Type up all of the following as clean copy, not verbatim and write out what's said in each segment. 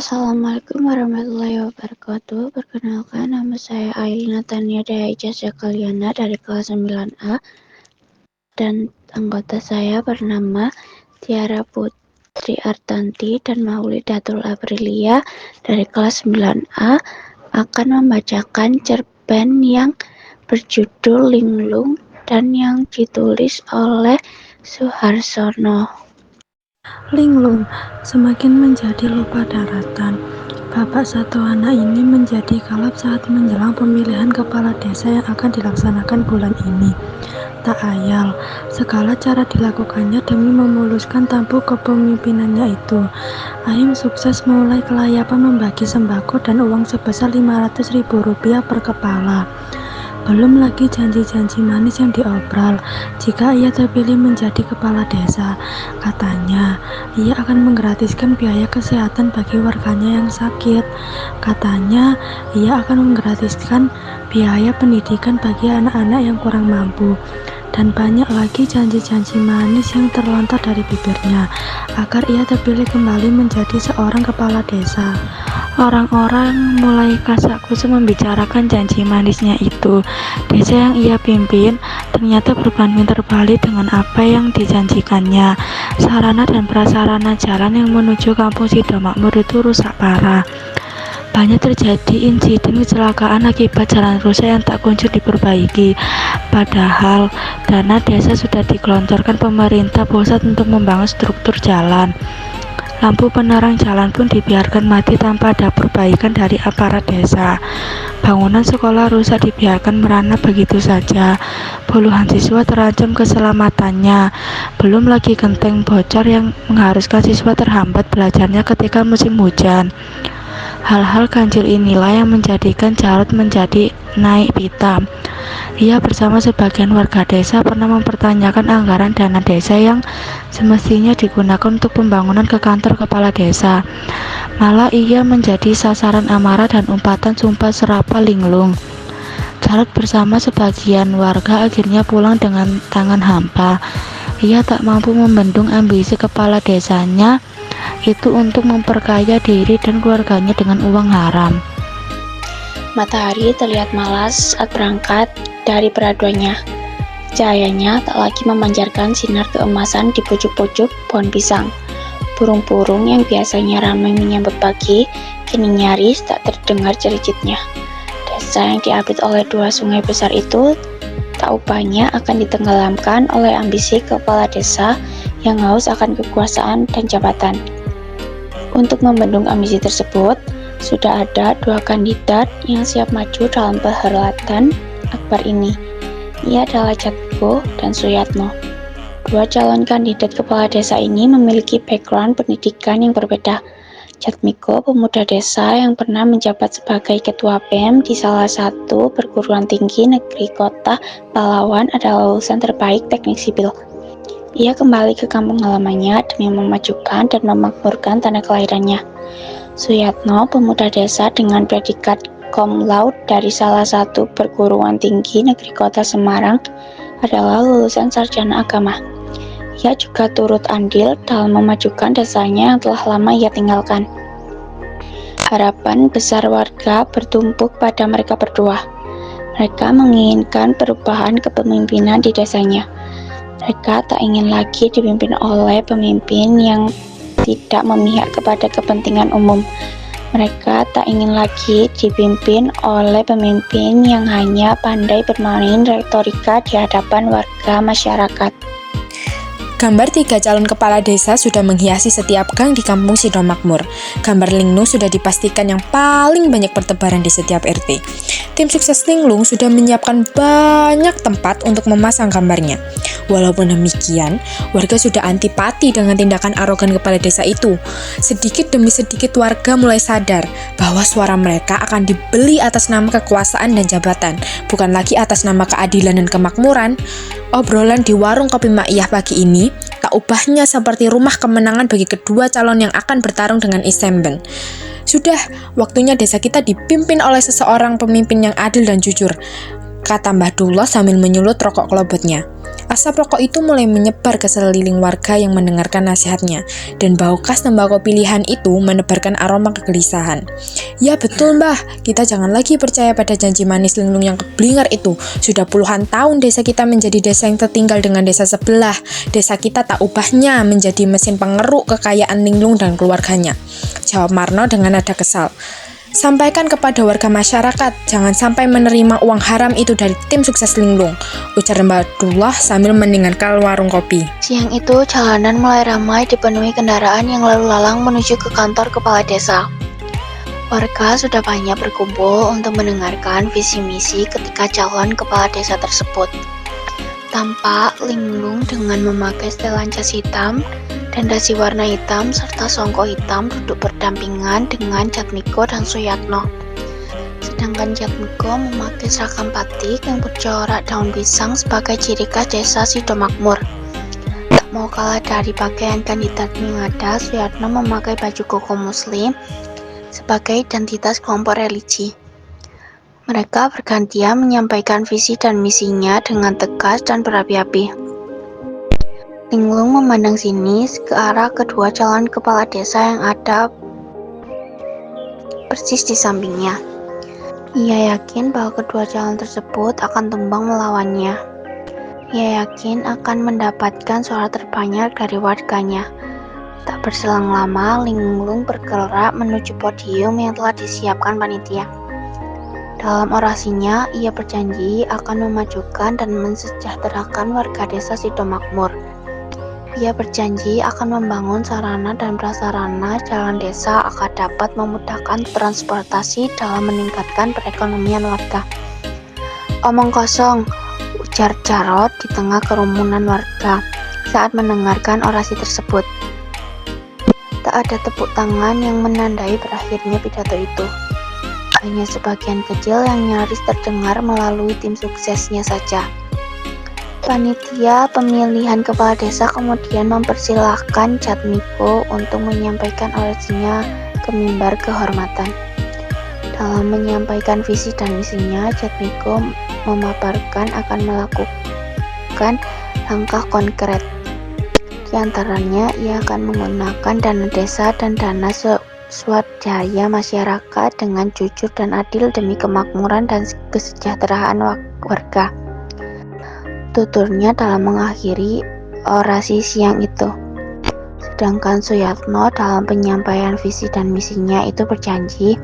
Assalamualaikum warahmatullahi wabarakatuh. Perkenalkan, nama saya Ailina Tania Daya Sekaliana dari kelas 9A dan anggota saya bernama Tiara Putri Artanti dan Maulidatul Aprilia dari kelas 9A akan membacakan cerpen yang berjudul Linglung dan yang ditulis oleh Suharsono. Linglung semakin menjadi lupa daratan. Bapak satu anak ini menjadi kalap saat menjelang pemilihan kepala desa yang akan dilaksanakan bulan ini. Tak ayal, segala cara dilakukannya demi memuluskan tampuk kepemimpinannya itu. Ahim sukses mulai kelayapan membagi sembako dan uang sebesar Rp500.000 per kepala. Belum lagi janji-janji manis yang diobral jika ia terpilih menjadi kepala desa. Katanya, ia akan menggratiskan biaya kesehatan bagi warganya yang sakit. Katanya, ia akan menggratiskan biaya pendidikan bagi anak-anak yang kurang mampu. Dan banyak lagi janji-janji manis yang terlontar dari bibirnya agar ia terpilih kembali menjadi seorang kepala desa. Orang-orang mulai kasak-kusuk membicarakan janji manisnya itu. Desa yang ia pimpin ternyata berbanding terbalik dengan apa yang dijanjikannya. Sarana dan prasarana jalan yang menuju kampung Sidomakmur itu rusak parah. Banyak terjadi insiden kecelakaan akibat jalan rusak yang tak kunjung diperbaiki. Padahal dana desa sudah digelontorkan pemerintah pusat untuk membangun struktur jalan. Lampu penerang jalan pun dibiarkan mati tanpa ada perbaikan dari aparat desa. Bangunan sekolah rusak dibiarkan merana begitu saja. Puluhan siswa terancam keselamatannya. Belum lagi genteng bocor yang mengharuskan siswa terhambat belajarnya ketika musim hujan. Hal-hal ganjil inilah yang menjadikan Jarod menjadi naik pitam. Ia bersama sebagian warga desa pernah mempertanyakan anggaran dana desa yang semestinya digunakan untuk pembangunan ke kantor kepala desa. Malah ia menjadi sasaran amarah dan umpatan sumpah serapah linglung. Jarod bersama sebagian warga akhirnya pulang dengan tangan hampa. Ia tak mampu membendung ambisi kepala desanya itu untuk memperkaya diri dan keluarganya dengan uang haram. Matahari terlihat malas saat berangkat dari peraduannya. Cahayanya tak lagi memancarkan sinar keemasan di pucuk-pucuk pohon pisang. Burung-burung yang biasanya ramai menyambut pagi, kini nyaris tak terdengar cericitnya. Desa yang diapit oleh dua sungai besar itu tak upahnya akan ditenggelamkan oleh ambisi kepala desa yang haus akan kekuasaan dan jabatan. Untuk membendung ambisi tersebut, sudah ada dua kandidat yang siap maju dalam perhelatan akbar ini. Ia adalah Jatmiko dan Suyatno. Dua calon kandidat kepala desa ini memiliki background pendidikan yang berbeda. Jatmiko, pemuda desa yang pernah menjabat sebagai ketua BEM di salah satu perguruan tinggi negeri kota Palawan, adalah lulusan terbaik teknik sipil. Ia kembali ke kampung halamannya demi memajukan dan memakmurkan tanah kelahirannya. Suyatno, pemuda desa dengan predikat cum laude dari salah satu perguruan tinggi negeri kota Semarang, adalah lulusan sarjana agama. Ia juga turut andil dalam memajukan desanya yang telah lama ia tinggalkan. Harapan besar warga bertumpuk pada mereka berdua. Mereka menginginkan perubahan kepemimpinan di desanya. Mereka tak ingin lagi dipimpin oleh pemimpin yang tidak memihak kepada kepentingan umum. Mereka tak ingin lagi dipimpin oleh pemimpin yang hanya pandai bermain retorika di hadapan warga masyarakat. Gambar 3 calon kepala desa sudah menghiasi setiap gang di kampung Sidomakmur. Gambar linglung sudah dipastikan yang paling banyak bertebaran di setiap RT. Tim sukses linglung sudah menyiapkan banyak tempat untuk memasang gambarnya. Walaupun demikian, warga sudah antipati dengan tindakan arogan kepala desa itu. Sedikit demi sedikit warga mulai sadar bahwa suara mereka akan dibeli atas nama kekuasaan dan jabatan, bukan lagi atas nama keadilan dan kemakmuran. Obrolan di warung kopi Maiyah pagi ini tak ubahnya seperti rumah kemenangan bagi kedua calon yang akan bertarung dengan Isemben. Sudah waktunya desa kita dipimpin oleh seseorang pemimpin yang adil dan jujur, kata Mbah Dullah sambil menyulut rokok kelobotnya. Asap rokok itu mulai menyebar ke sekeliling warga yang mendengarkan nasihatnya, dan bau khas tembakau pilihan itu menebarkan aroma kegelisahan. Ya betul mbah, kita jangan lagi percaya pada janji manis Linglung yang keblingar itu. Sudah puluhan tahun desa kita menjadi desa yang tertinggal dengan desa sebelah. Desa kita tak ubahnya menjadi mesin pengeruk kekayaan Linglung dan keluarganya, jawab Marno dengan nada kesal. Sampaikan kepada warga masyarakat, jangan sampai menerima uang haram itu dari tim sukses Linglung, ujar Mbak Abdullah sambil meninggalkan warung kopi. Siang itu, jalanan mulai ramai dipenuhi kendaraan yang lalu lalang menuju ke kantor kepala desa. Warga sudah banyak berkumpul untuk mendengarkan visi misi ketika calon kepala desa tersebut. Tampak Linglung dengan memakai setelan jas hitam dan dasi warna hitam serta songkok hitam duduk berdampingan dengan Jatmiko dan Suyatno. Sedangkan Jatmiko memakai seragam batik yang bercorak daun pisang sebagai ciri khas desa Sidomakmur. Tak mau kalah dari pakaian kandidat Mingada, Suyatno memakai baju koko muslim sebagai identitas kelompok religi. Mereka bergantian menyampaikan visi dan misinya dengan tegas dan berapi-api. Linglung memandang sinis ke arah kedua calon kepala desa yang ada persis di sampingnya. Ia yakin bahwa kedua calon tersebut akan tumbang melawannya. Ia yakin akan mendapatkan suara terbanyak dari warganya. Tak berselang lama, Linglung bergerak menuju podium yang telah disiapkan panitia. Dalam orasinya, ia berjanji akan memajukan dan mensejahterakan warga desa Sidomakmur. Ia berjanji akan membangun sarana dan prasarana jalan desa agar dapat memudahkan transportasi dalam meningkatkan perekonomian warga. Omong kosong, ujar Jarot di tengah kerumunan warga saat mendengarkan orasi tersebut. Tak ada tepuk tangan yang menandai berakhirnya pidato itu. Hanya sebagian kecil yang nyaris terdengar melalui tim suksesnya saja. Panitia pemilihan kepala desa kemudian mempersilahkan Jatmiko untuk menyampaikan orasinya ke mimbar kehormatan. Dalam menyampaikan visi dan misinya, Jatmiko memaparkan akan melakukan langkah konkret. Di antaranya, ia akan menggunakan dana desa dan dana swadaya masyarakat dengan jujur dan adil demi kemakmuran dan kesejahteraan warga. Tuturnya dalam mengakhiri orasi siang itu. Sedangkan Suyatno dalam penyampaian visi dan misinya itu berjanji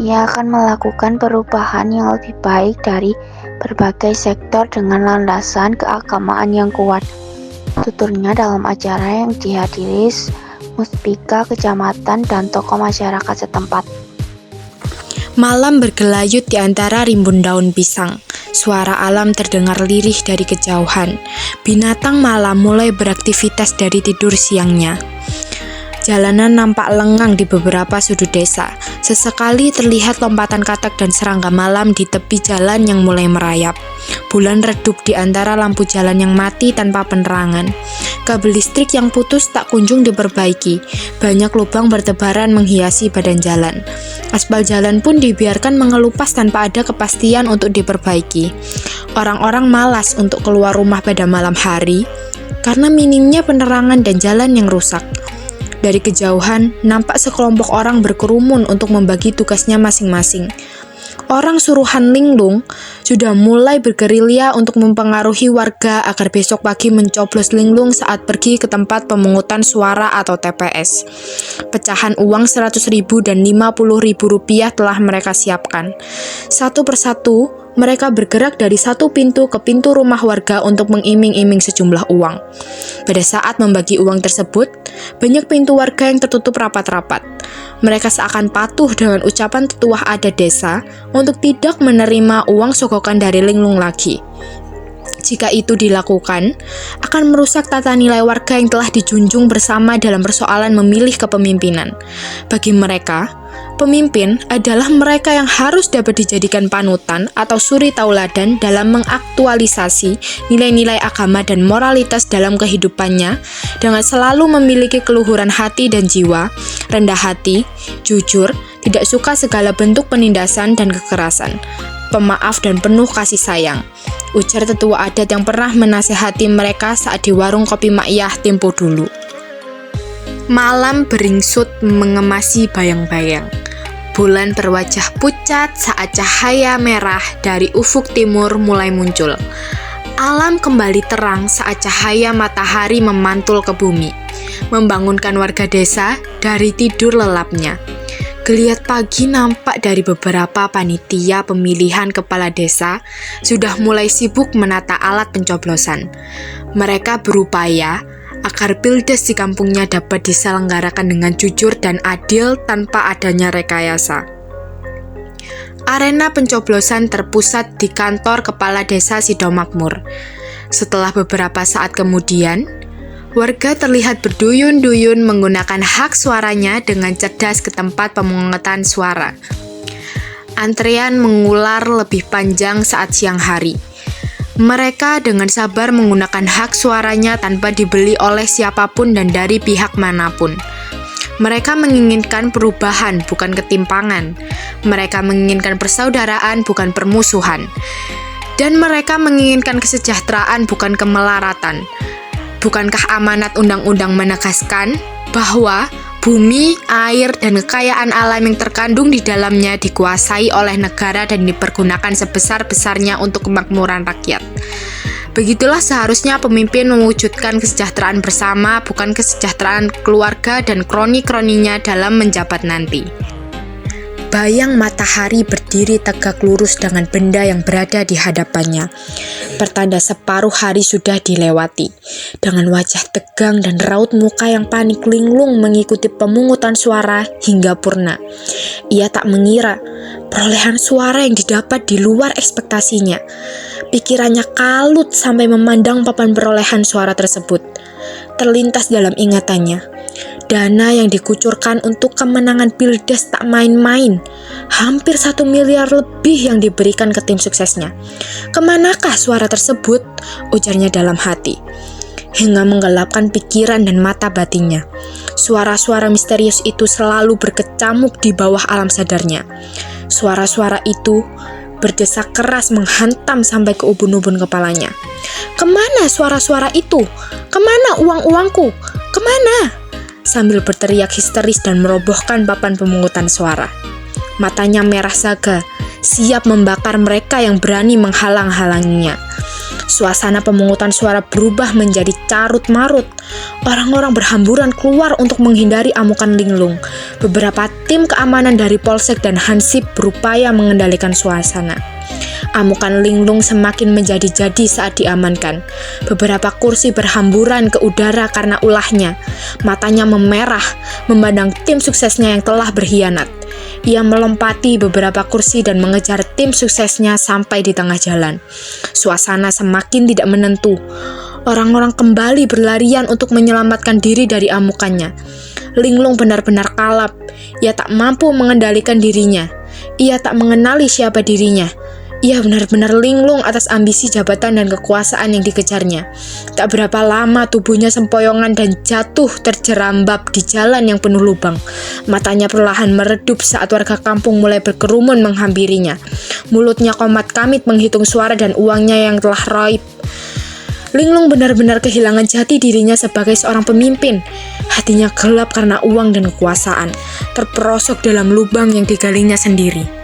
ia akan melakukan perubahan yang lebih baik dari berbagai sektor dengan landasan keagamaan yang kuat. Tuturnya dalam acara yang dihadiri muspika kecamatan dan tokoh masyarakat setempat. Malam bergelayut di antara rimbun daun pisang. Suara alam terdengar lirih dari kejauhan. Binatang malam mulai beraktivitas dari tidur siangnya. Jalanan nampak lengang di beberapa sudut desa. Sesekali terlihat lompatan katak dan serangga malam di tepi jalan yang mulai merayap. Bulan redup di antara lampu jalan yang mati tanpa penerangan. Kabel listrik yang putus tak kunjung diperbaiki. Banyak lubang bertebaran menghiasi badan jalan. Aspal jalan pun dibiarkan mengelupas tanpa ada kepastian untuk diperbaiki. Orang-orang malas untuk keluar rumah pada malam hari karena minimnya penerangan dan jalan yang rusak. Dari kejauhan, nampak sekelompok orang berkerumun untuk membagi tugasnya masing-masing. Orang suruhan Linglung sudah mulai bergerilya untuk mempengaruhi warga agar besok pagi mencoblos Linglung saat pergi ke tempat pemungutan suara atau TPS. Pecahan uang 100.000 dan 50.000 rupiah telah mereka siapkan. Satu persatu, mereka bergerak dari satu pintu ke pintu rumah warga untuk mengiming-iming sejumlah uang. Pada saat membagi uang tersebut, banyak pintu warga yang tertutup rapat-rapat. Mereka seakan patuh dengan ucapan tetua adat desa untuk tidak menerima uang sogokan dari Linglung lagi. Jika itu dilakukan, akan merusak tata nilai warga yang telah dijunjung bersama dalam persoalan memilih kepemimpinan. Bagi mereka, pemimpin adalah mereka yang harus dapat dijadikan panutan atau suri tauladan dalam mengaktualisasi nilai-nilai agama dan moralitas dalam kehidupannya dengan selalu memiliki keluhuran hati dan jiwa, rendah hati, jujur, tidak suka segala bentuk penindasan dan kekerasan. pemaaf, dan penuh kasih sayang, ujar tetua adat yang pernah menasehati mereka saat di warung kopi Makyah tempo dulu. Malam beringsut mengemasi bayang-bayang. Bulan berwajah pucat saat cahaya merah dari ufuk timur mulai muncul. Alam kembali terang saat cahaya matahari memantul ke bumi, membangunkan warga desa dari tidur lelapnya. Geliat pagi nampak dari beberapa panitia pemilihan kepala desa sudah mulai sibuk menata alat pencoblosan. Mereka berupaya agar pildes di kampungnya dapat diselenggarakan dengan jujur dan adil tanpa adanya rekayasa. Arena pencoblosan terpusat di kantor kepala desa Sidomakmur. Setelah beberapa saat kemudian, warga terlihat berduyun-duyun menggunakan hak suaranya dengan cerdas ke tempat pemungutan suara. Antrean mengular lebih panjang saat siang hari. Mereka dengan sabar menggunakan hak suaranya tanpa dibeli oleh siapapun dan dari pihak manapun. Mereka menginginkan perubahan, bukan ketimpangan. Mereka menginginkan persaudaraan, bukan permusuhan. Dan mereka menginginkan kesejahteraan, bukan kemelaratan. Bukankah amanat undang-undang menegaskan bahwa bumi, air, dan kekayaan alam yang terkandung di dalamnya dikuasai oleh negara dan dipergunakan sebesar-besarnya untuk kemakmuran rakyat? Begitulah seharusnya pemimpin mewujudkan kesejahteraan bersama, bukan kesejahteraan keluarga dan kroni-kroninya dalam menjabat nanti. Bayang matahari berdiri tegak lurus dengan benda yang berada di hadapannya. Pertanda separuh hari sudah dilewati. Dengan wajah tegang dan raut muka yang panik, linglung mengikuti pemungutan suara hingga purna. Ia tak mengira perolehan suara yang didapat di luar ekspektasinya. Pikirannya kalut sampai memandang papan perolehan suara tersebut. Terlintas dalam ingatannya, dana yang dikucurkan untuk kemenangan pildes tak main-main. Hampir 1 miliar lebih yang diberikan ke tim suksesnya. Kemanakah suara tersebut? Ujarnya dalam hati, hingga menggelapkan pikiran dan mata batinnya. Suara-suara misterius itu selalu berkecamuk di bawah alam sadarnya. Suara-suara itu berdesak keras menghantam sampai ke ubun-ubun kepalanya. Kemana suara-suara itu? Kemana uang-uangku? Kemana? Sambil berteriak histeris dan merobohkan papan pemungutan suara. Matanya merah saga, siap membakar mereka yang berani menghalang-halanginya. Suasana pemungutan suara berubah menjadi carut-marut. Orang-orang berhamburan keluar untuk menghindari amukan linglung. Beberapa tim keamanan dari Polsek dan Hansip berupaya mengendalikan suasana. Amukan linglung semakin menjadi-jadi saat diamankan. Beberapa kursi berhamburan ke udara karena ulahnya. Matanya memerah, memandang tim suksesnya yang telah berkhianat. Ia melompati beberapa kursi dan mengejar tim suksesnya sampai di tengah jalan. Suasana semakin tidak menentu. Orang-orang kembali berlarian untuk menyelamatkan diri dari amukannya. Linglung benar-benar kalap. Ia tak mampu mengendalikan dirinya. Ia tak mengenali siapa dirinya. Ia benar-benar linglung atas ambisi jabatan dan kekuasaan yang dikejarnya. Tak berapa lama tubuhnya sempoyongan dan jatuh terjerambab di jalan yang penuh lubang. Matanya perlahan meredup saat warga kampung mulai berkerumun menghampirinya. Mulutnya komat kamit menghitung suara dan uangnya yang telah raib. Linglung benar-benar kehilangan jati dirinya sebagai seorang pemimpin. Hatinya gelap karena uang dan kekuasaan, terperosok dalam lubang yang digalinya sendiri.